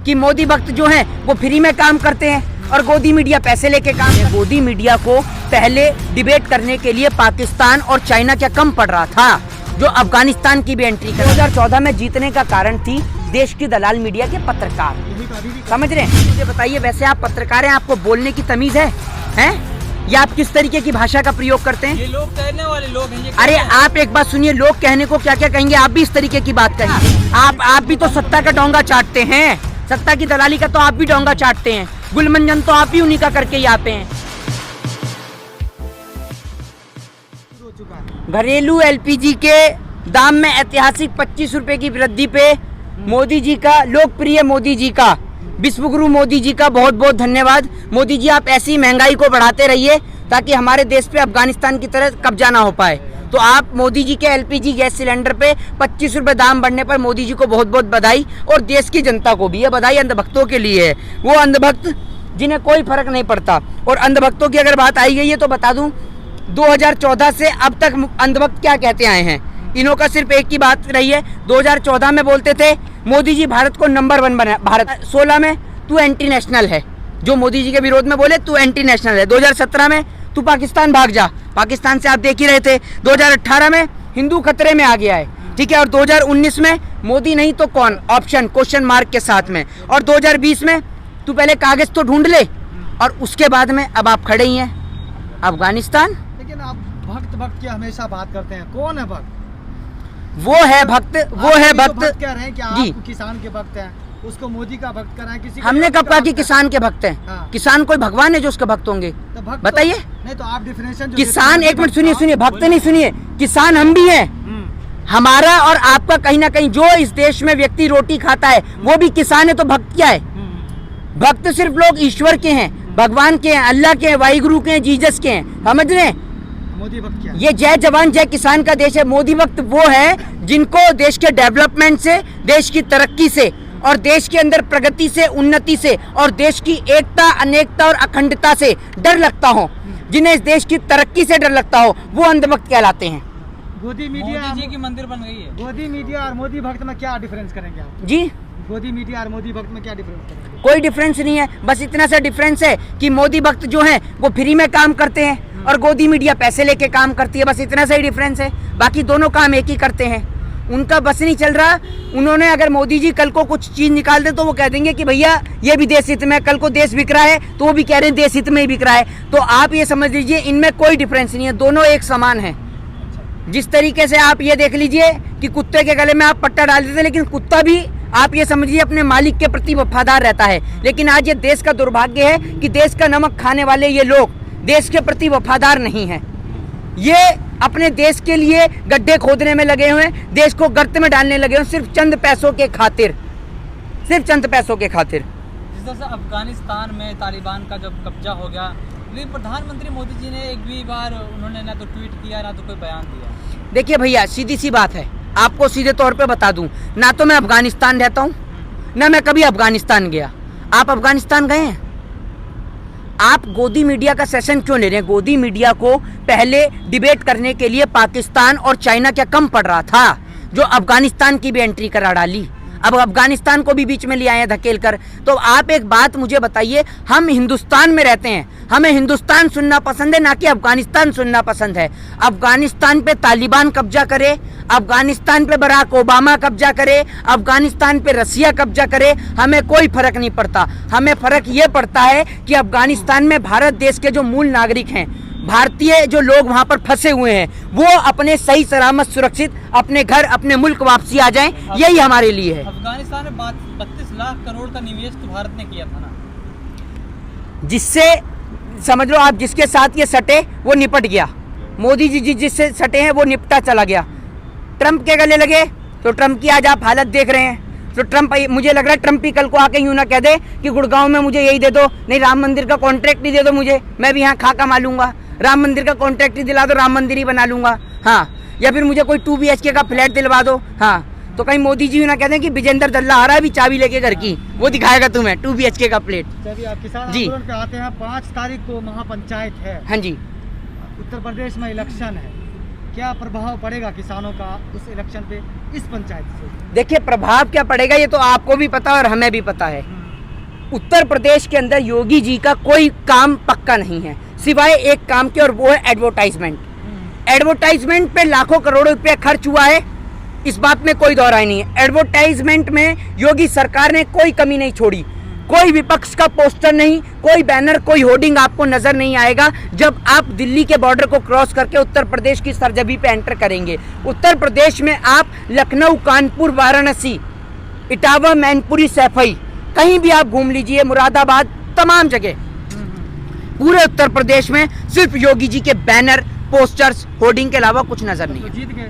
कि मोदी भक्त जो हैं वो फ्री में काम करते हैं और गोदी मीडिया पैसे लेके काम। गोदी मीडिया को पहले डिबेट करने के लिए पाकिस्तान और चाइना क्या कम पड़ रहा था, जो अफगानिस्तान की भी एंट्री कर 2014 में जीतने का कारण थी देश की दलाल मीडिया के पत्रकार। समझ रहे हैं? मुझे बताइए, वैसे आप पत्रकार हैं, आपको बोलने की तमीज है? या आप किस तरीके की भाषा का प्रयोग करते हैं? ये लोग कहने वाले लोग हैं। अरे आप एक बात सुनिए, लोग कहने को क्या क्या कहेंगे, आप भी इस तरीके की बात करेंगे। आप भी तो सत्ता का डोंगा चाटते हैं, सत्ता की दलाली का तो आप भी डोंगा चाटते हैं। गुलमंजन तो आप भी उन्हीं का करके यहाँ पे हैं। घरेलू एलपीजी के दाम में ऐतिहासिक 25 रुपए की वृद्धि पे मोदी जी का, लोकप्रिय मोदी जी का, विश्वगुरु मोदी जी का बहुत बहुत धन्यवाद। मोदी जी, आप ऐसी महंगाई को बढ़ाते रहिए ताकि हमारे देश पे अफगानिस्तान की तरह कब्जा ना हो पाए। तो आप मोदी जी के एलपीजी गैस सिलेंडर पे 25 रुपए दाम बढ़ने पर मोदी जी को बहुत बहुत बधाई, और देश की जनता को भी ये बधाई अंधभक्तों के लिए है, वो अंधभक्त जिन्हें कोई फर्क नहीं पड़ता। और अंधभक्तों की अगर बात आई गई है तो बता दूं, 2014 से अब तक अंधभक्त क्या कहते आए हैं, इन्हों का सिर्फ एक ही बात रही है। 2014 में बोलते थे मोदी जी भारत को नंबर 1 बना, भारत 16 में तू एंटी नेशनल है, जो मोदी जी के विरोध में बोले तू एंटी नेशनल है। 2017 में तू पाकिस्तान भाग जा, पाकिस्तान से आप देख ही रहे थे। 2018 में हिंदू खतरे में आ गया है, ठीक है। और 2019 में मोदी नहीं तो कौन, ऑप्शन क्वेश्चन मार्क के साथ में। और 2020 में तू पहले कागज तो ढूंढ ले, और उसके बाद में अब आप खड़े ही हैं अफगानिस्तान। लेकिन आप भक्त भक्त की हमेशा बात करते हैं, कौन है भक्त? वो है भक्त, वो है भक्त। कह रहे हैं कि आप किसान के भक्त हैं, उसको मोदी का भक्त कराएं। किसी हमने कब कहा कि किसान के भक्त हैं? हाँ। किसान कोई भगवान है जो उसके भक्त होंगे? तो भक्त बताइए। नहीं तो आप डिफिनेशन किसान, एक मिनट सुनिए, भक्त नहीं, सुनिए, किसान हम भी हैं। हमारा और आपका कहीं ना कहीं जो इस देश में व्यक्ति रोटी खाता है वो भी किसान है। तो भक्त क्या है? भक्त सिर्फ लोग ईश्वर के हैं, भगवान के हैं, अल्लाह के हैं, वाहिगुरु के हैं, जीसस के हैं। समझ रहे हैं? मोदी भक्त क्या? ये जय जवान जय किसान का देश है। मोदी भक्त वो है जिनको देश के डेवलपमेंट से, देश की तरक्की से, और देश के अंदर प्रगति से, उन्नति से, और देश की एकता, अनेकता और अखंडता से डर लगता हो, जिन्हें इस देश की तरक्की से डर लगता हो, वो अंधभक्त कहलाते हैं। गोदी मीडिया, मोदी जी की मंदिर बन गई है। गोदी मीडिया और मोदी भक्त में क्या डिफरेंस करेंगे आप? जी, गोदी मीडिया और मोदी भक्त में क्या डिफरेंस करेंगे? कोई डिफरेंस नहीं है, बस इतना सा डिफरेंस है कि मोदी भक्त जो हैं वो फ्री में काम करते हैं और गोदी मीडिया पैसे लेके काम करती है। बस इतना सा ही डिफरेंस है, बाकी दोनों काम एक ही करते हैं। उनका बस नहीं चल रहा। उन्होंने अगर मोदी जी कल को कुछ चीज निकाल दे तो वो कह देंगे कि भैया ये भी देश हित में, कल को देश बिक रहा है तो वो भी कह रहे हैं देश हित में ही बिक रहा है। तो आप ये समझ लीजिए इनमें कोई डिफरेंस नहीं है, दोनों एक समान है। जिस तरीके से आप ये देख लीजिए कि कुत्ते के गले में आप पट्टा डाल देते, लेकिन कुत्ता भी आप ये समझिए अपने मालिक के प्रति वफादार रहता है। लेकिन आज ये देश का दुर्भाग्य है कि देश का नमक खाने वाले ये लोग देश के प्रति वफादार नहीं हैं। ये अपने देश के लिए गड्ढे खोदने में लगे हुए हैं, देश को गर्त में डालने लगे हुए, सिर्फ चंद पैसों के खातिर, सिर्फ चंद पैसों के खातिर। जिस तरह से अफगानिस्तान में तालिबान का जब कब्जा हो गया, लेकिन प्रधानमंत्री मोदी जी ने एक भी बार उन्होंने ना तो ट्वीट किया ना तो कोई बयान दिया। देखिए भैया, सीधी सी बात है, आपको सीधे तौर पे बता दूं, ना तो मैं अफगानिस्तान रहता हूं, ना मैं कभी अफगानिस्तान गया। आप अफगानिस्तान गए हैं? आप गोदी मीडिया का सेशन क्यों ले रहे हैं? गोदी मीडिया को पहले डिबेट करने के लिए पाकिस्तान और चाइना क्या कम पड़ रहा था, जो अफगानिस्तान की भी एंट्री करा डाली। अब अफगानिस्तान को भी बीच में ले आए हैं धकेल कर। तो आप एक बात मुझे बताइए, हम हिंदुस्तान में रहते हैं, हमें हिंदुस्तान सुनना पसंद है ना कि अफगानिस्तान सुनना पसंद है? अफगानिस्तान पे तालिबान कब्जा करे, अफगानिस्तान पे बराक ओबामा कब्जा करे, अफगानिस्तान पे रसिया कब्जा करे, हमें कोई फर्क नहीं पड़ता। हमें फर्क ये पड़ता है कि अफगानिस्तान में भारत देश के जो मूल नागरिक हैं, भारतीय जो लोग वहां पर फंसे हुए हैं, वो अपने सही सलामत सुरक्षित अपने घर, अपने मुल्क वापसी आ जाएं, यही हमारे लिए है। अफगानिस्तान में 32 लाख करोड़ का निवेश तो भारत ने किया था ना, जिससे समझ लो आप, जिसके साथ ये सटे वो निपट गया। मोदी जी जिससे सटे हैं वो निपटा चला गया। ट्रंप के गले लगे तो ट्रंप की आज आप हालत देख रहे हैं। तो ट्रंप, मुझे लग रहा है ट्रंप ही कल को आके यूं ना कह दे कि गुड़गांव में मुझे यही दे दो, नहीं राम मंदिर का कॉन्ट्रैक्ट ही दे दो मुझे, मैं भी यहाँ खा कमा लूंगा, राम मंदिर का कॉन्ट्रैक्ट ही दिला दो, राम मंदिर ही बना लूंगा। हाँ, या फिर मुझे कोई 2 BHK का फ्लैट दिलवा दो। हाँ, तो कहीं मोदी जी ना कहते हैं कि विजेंद्र दल्ला आ रहा है भी चाबी लेके घर की, वो दिखाएगा तुम्हें 2 BHK का फ्लैट। चलिए, आप किसान जी आंदोलन पे आते हैं। 5 तारीख को महापंचायत है। हाँ जी, उत्तर प्रदेश में इलेक्शन है, क्या प्रभाव पड़ेगा किसानों का उस इलेक्शन पे इस पंचायत से? देखिए प्रभाव क्या पड़ेगा ये तो आपको भी पता है और हमें भी पता है। उत्तर प्रदेश के अंदर योगी जी का कोई काम पक्का नहीं है सिवाय एक काम के, और वो है एडवर्टाइजमेंट। एडवर्टाइजमेंट पे लाखों करोड़ों रुपया खर्च हुआ है, इस बात में कोई दौराई नहीं है। एडवर्टाइजमेंट में योगी सरकार ने कोई कमी नहीं छोड़ी। कोई विपक्ष का पोस्टर नहीं, कोई बैनर, कोई होर्डिंग आपको नजर नहीं आएगा जब आप दिल्ली के बॉर्डर को क्रॉस करके उत्तर प्रदेश की सरजमी पे एंटर करेंगे। उत्तर प्रदेश में आप लखनऊ, कानपुर, वाराणसी, इटावा, मैनपुरी, सैफई, कहीं भी आप घूम लीजिए, मुरादाबाद, तमाम जगह पूरे उत्तर प्रदेश में सिर्फ योगी जी के बैनर, पोस्टर्स, होर्डिंग के अलावा कुछ नजर नहीं तो है। जीत गए।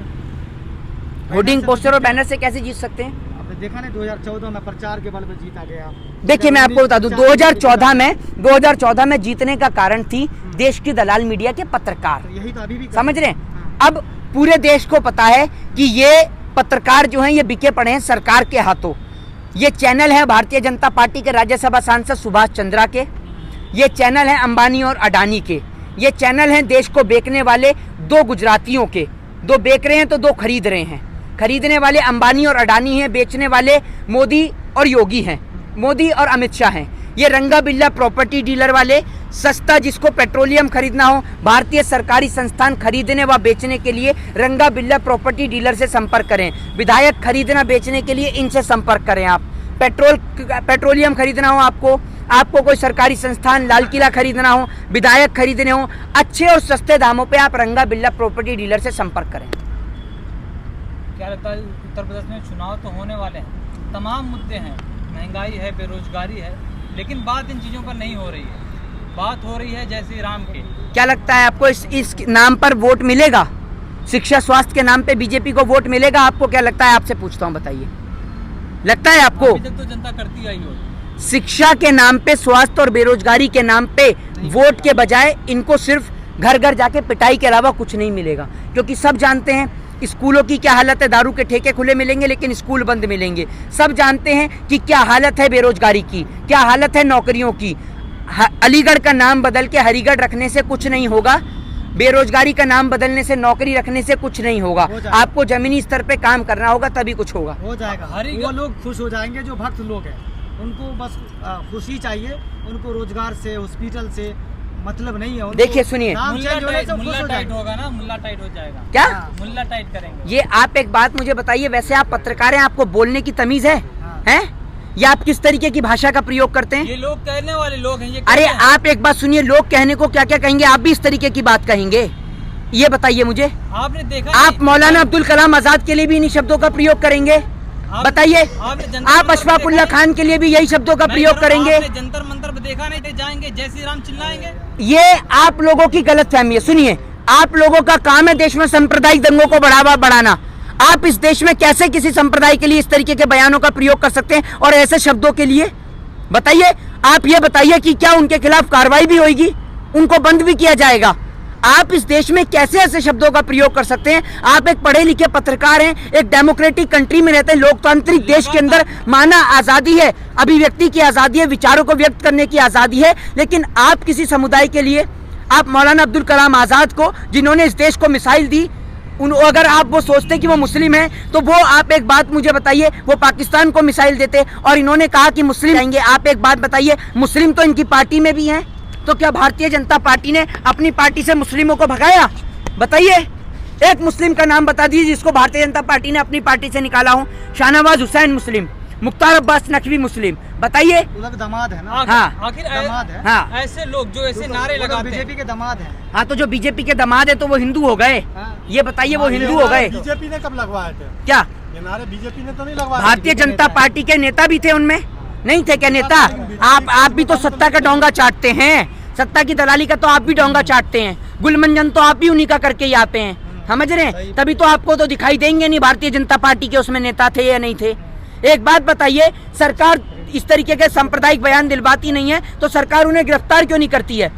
होर्डिंग, पोस्टर और बैनर से कैसे जीत सकते हैं? आपने देखा नहीं 2014 में प्रचार के बल पे जीता गया। देखिए मैं आपको बता दूं, 2014 में जीतने का कारण थी देश की दलाल मीडिया के पत्रकार। तो यही तो अभी भी समझ रहे हैं? हाँ। अब पूरे देश को पता है कि ये पत्रकार जो हैं ये बिके पड़े हैं सरकार के हाथों। ये चैनल है भारतीय जनता पार्टी के राज्यसभा सांसद सुभाष चंद्रा के, ये चैनल है अंबानी और अडानी के, ये चैनल हैं देश को बेचने वाले दो गुजरातियों के। दो बेच रहे हैं तो दो खरीद रहे हैं। खरीदने वाले अंबानी और अडानी हैं, बेचने वाले मोदी और योगी हैं, मोदी और अमित शाह हैं। ये रंगा बिल्ला प्रॉपर्टी डीलर वाले, सस्ता जिसको पेट्रोलियम खरीदना हो, भारतीय सरकारी संस्थान खरीदने व बेचने के लिए रंगा बिल्ला प्रॉपर्टी डीलर से संपर्क करें। विधायक खरीदना बेचने के लिए इनसे संपर्क करें। आप पेट्रोलियम खरीदना हो, आपको कोई सरकारी संस्थान, लाल किला खरीदना हो, विधायक खरीदने हो, अच्छे और सस्ते दामों पे आप रंगा बिल्ला प्रॉपर्टी डीलर से संपर्क करें। क्या लगता है उत्तर प्रदेश में चुनाव तो होने वाले हैं, तमाम मुद्दे हैं, महंगाई है, बेरोजगारी है, लेकिन बात इन चीज़ों पर नहीं हो रही है। बात हो रही है जय श्री राम के। क्या लगता है आपको इस नाम पर वोट मिलेगा? शिक्षा स्वास्थ्य के नाम पे बीजेपी को वोट मिलेगा? आपको क्या लगता है? आपसे पूछता हूँ, बताइए, लगता है आपको? अभी तक तो जनता करती आई हो। शिक्षा के नाम पे, स्वास्थ्य और बेरोजगारी के नाम पे वोट के बजाय इनको सिर्फ घर घर जाके पिटाई के अलावा कुछ नहीं मिलेगा, क्योंकि सब जानते हैं स्कूलों की क्या हालत है। दारू के ठेके खुले मिलेंगे लेकिन स्कूल बंद मिलेंगे। सब जानते हैं कि क्या हालत है बेरोजगारी की, क्या हालत है नौकरियों की। अलीगढ़ का नाम बदल के हरिगढ़ रखने से कुछ नहीं होगा, बेरोजगारी का नाम बदलने से, नौकरी रखने से कुछ नहीं होगा। आपको जमीनी स्तर पे काम करना होगा, तभी कुछ होगा। हो जाएगा। वो लोग खुश हो जाएंगे जो भक्त लोग हैं, उनको बस खुशी चाहिए, उनको रोजगार से, हॉस्पिटल से मतलब नहीं है। देखिए सुनिए, मुल्ला टाइट होगा ना, मुल्ला टाइट हो जाएगा। क्या मुल्ला टाइट करेंगे? ये आप एक बात मुझे बताइए, वैसे आप पत्रकार हैं, आपको बोलने की तमीज है? हैं? या आप किस तरीके की भाषा का प्रयोग करते हैं? ये लोग कहने वाले लोग हैं। ये अरे आप एक बात सुनिए, लोग कहने को क्या क्या कहेंगे, आप भी इस तरीके की बात कहेंगे? ये बताइए मुझे। आपने देखा, आप मौलाना अब्दुल कलाम आजाद के लिए भी इन्हीं शब्दों का प्रयोग करेंगे? बताइए। आप अशफाकुल्ला खान के लिए भी यही शब्दों का प्रयोग करेंगे? जंतर मंतर देखा नहीं, जाएंगे जय श्री राम चिल्लाएंगे? ये आप लोगों की गलतफहमी है। सुनिए, आप लोगों का काम है देश में सांप्रदायिक दंगों को बढ़ाना। आप इस देश में कैसे किसी संप्रदाय के लिए इस तरीके के बयानों का प्रयोग कर सकते हैं और ऐसे शब्दों के लिए? बताइए। आप ये बताइए कि क्या उनके खिलाफ कार्रवाई भी होगी, उनको बंद भी किया जाएगा? आप इस देश में कैसे ऐसे शब्दों का प्रयोग कर सकते हैं? आप एक पढ़े लिखे पत्रकार हैं, एक डेमोक्रेटिक कंट्री में रहते हैं, लोकतांत्रिक देश के अंदर माना आजादी है, अभिव्यक्ति की आजादी है, विचारों को व्यक्त करने की आजादी है, लेकिन आप किसी समुदाय के लिए, आप मौलाना अब्दुल कलाम आजाद को, जिन्होंने इस देश को मिसाइल दी, अगर आप वो सोचते कि वो मुस्लिम हैं, तो वो आप एक बात मुझे बताइए, वो पाकिस्तान को मिसाइल देते और इन्होंने कहा कि मुस्लिम आएंगे। आप एक बात बताइए, मुस्लिम तो इनकी पार्टी में भी हैं, तो क्या भारतीय जनता पार्टी ने अपनी पार्टी से मुस्लिमों को भगाया? बताइए, एक मुस्लिम का नाम बता दीजिए जिसको भारतीय जनता पार्टी ने अपनी पार्टी से निकाला हो। शाहनवाज हुसैन मुस्लिम, मुख्तार अब्बास नकवी मुस्लिम, बताइए। दामाद है ना? हाँ, आखिर दामाद है। हाँ, ऐसे लोग जो ऐसे नारे लगाते हैं, बीजेपी के दामाद है। हाँ, तो जो बीजेपी के दामाद है तो वो हिंदू हो गए? ये बताइए, वो हिंदू हो गए? बीजेपी ने कब लगवाए थे? क्या ये नारे बीजेपी ने तो नहीं लगवाए? भारतीय जनता पार्टी के नेता भी थे उनमें? नहीं थे क्या नेता? आप भी तो सत्ता का डोंगा चाटते हैं, सत्ता की दलाली का तो आप भी डोंगा चाटते हैं। गुलमंजन तो आप भी उन्हीं का करके ही आते हैं, समझ रहे हैं? तभी तो आपको तो दिखाई देंगे नहीं भारतीय जनता पार्टी के उसमें नेता थे या नहीं थे। एक बात बताइए, सरकार इस तरीके के सांप्रदायिक बयान दिलवाती नहीं है तो सरकार उन्हें गिरफ्तार क्यों नहीं करती है?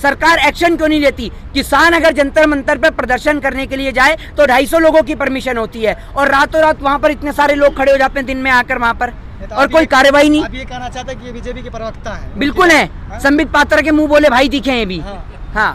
सरकार एक्शन क्यों नहीं लेती? किसान अगर जंतर मंतर पर प्रदर्शन करने के लिए जाए तो 250 लोगों की परमिशन होती है और रातों रात वहां पर इतने सारे लोग खड़े हो जाते हैं दिन में आकर वहां पर, और कोई कार्रवाई नहीं। आप ये कहना चाहते हैं कि ये बीजेपी के प्रवक्ता है? बिल्कुल है, संबित पात्रा के मुंह बोले भाई दिखे हैं भी। हाँ।